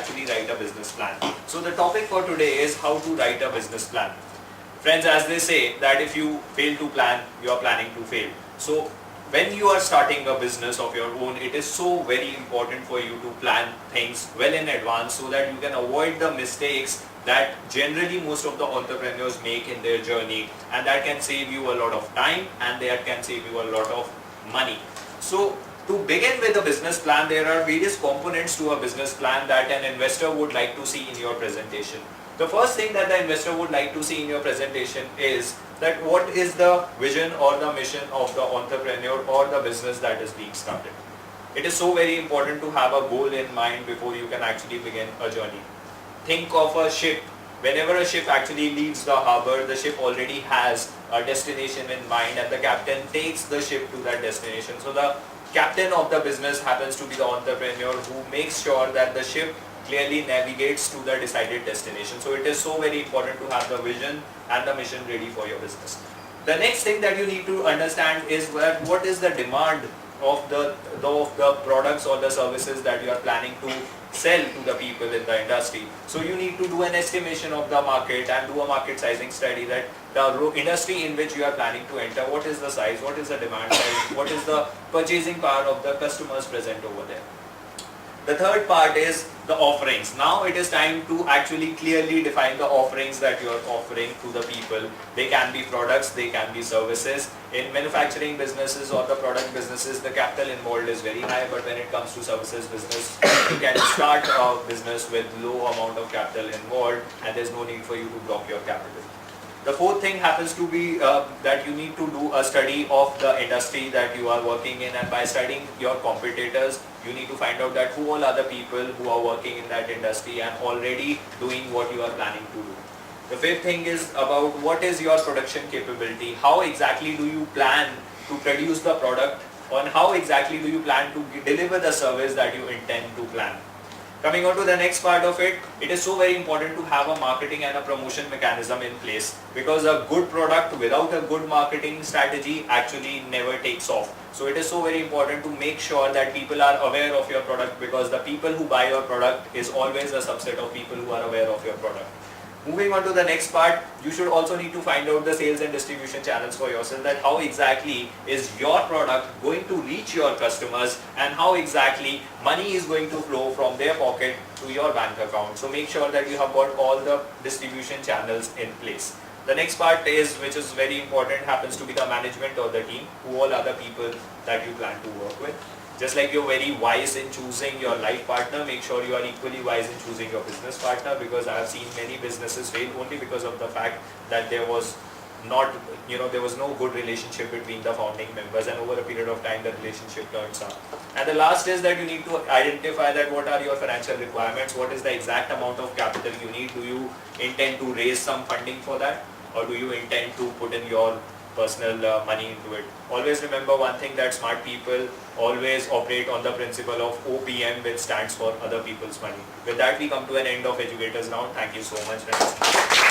actually write a business plan. So the topic for today is how to write a business plan. Friends, as they say that if you fail to plan, you are planning to fail. So when you are starting a business of your own, it is so very important for you to plan things well in advance so that you can avoid the mistakes that generally most of the entrepreneurs make in their journey, and that can save you a lot of time and that can save you a lot of money. So to begin with a business plan, there are various components to a business plan that an investor would like to see in your presentation. The first thing that the investor would like to see in your presentation is that what is the vision or the mission of the entrepreneur or the business that is being started. It is so very important to have a goal in mind before you can actually begin a journey. Think of a ship. Whenever a ship actually leaves the harbor, the ship already has a destination in mind and the captain takes the ship to that destination. So the captain of the business happens to be the entrepreneur who makes sure that the ship clearly navigates to the decided destination. So it is so very important to have the vision and the mission ready for your business. The next thing that you need to understand is what is the demand of the products or the services that you are planning to sell to the people in the industry. So you need to do an estimation of the market and do a market sizing study, that the industry in which you are planning to enter, what is the size, what is the demand size, what is the purchasing power of the customers present over there. The third part is the offerings. Now it is time to actually clearly define the offerings that you are offering to the people. They can be products, they can be services. In manufacturing businesses or the product businesses, the capital involved is very high, but when it comes to services business, you can start a business with low amount of capital involved and there's no need for you to block your capital. The fourth thing happens to be that you need to do a study of the industry that you are working in, and by studying your competitors, you need to find out that who all are the people who are working in that industry and already doing what you are planning to do. The fifth thing is about what is your production capability. How exactly do you plan to produce the product, and how exactly do you plan to deliver the service that you intend to plan. Coming on to the next part of it, it is so very important to have a marketing and a promotion mechanism in place, because a good product without a good marketing strategy actually never takes off. So it is so very important to make sure that people are aware of your product, because the people who buy your product is always a subset of people who are aware of your product. Moving on to the next part, you should also need to find out the sales and distribution channels for yourself, that how exactly is your product going to reach your customers and how exactly money is going to flow from their pocket to your bank account. So make sure that you have got all the distribution channels in place. The next part is, which is very important, happens to be the management or the team. Who all are the people that you plan to work with? Just like you're very wise in choosing your life partner, make sure you are equally wise in choosing your business partner, because I have seen many businesses fail only because of the fact that there was no good relationship between the founding members, and over a period of time the relationship turns out. And the last is that you need to identify that what are your financial requirements, what is the exact amount of capital you need. Do you intend to raise some funding for that, or do you intend to put in your personal money into it? Always remember one thing, that smart people always operate on the principle of OPM, which stands for other people's money. With that, we come to an end of Educators Round. Thank you so much, friends.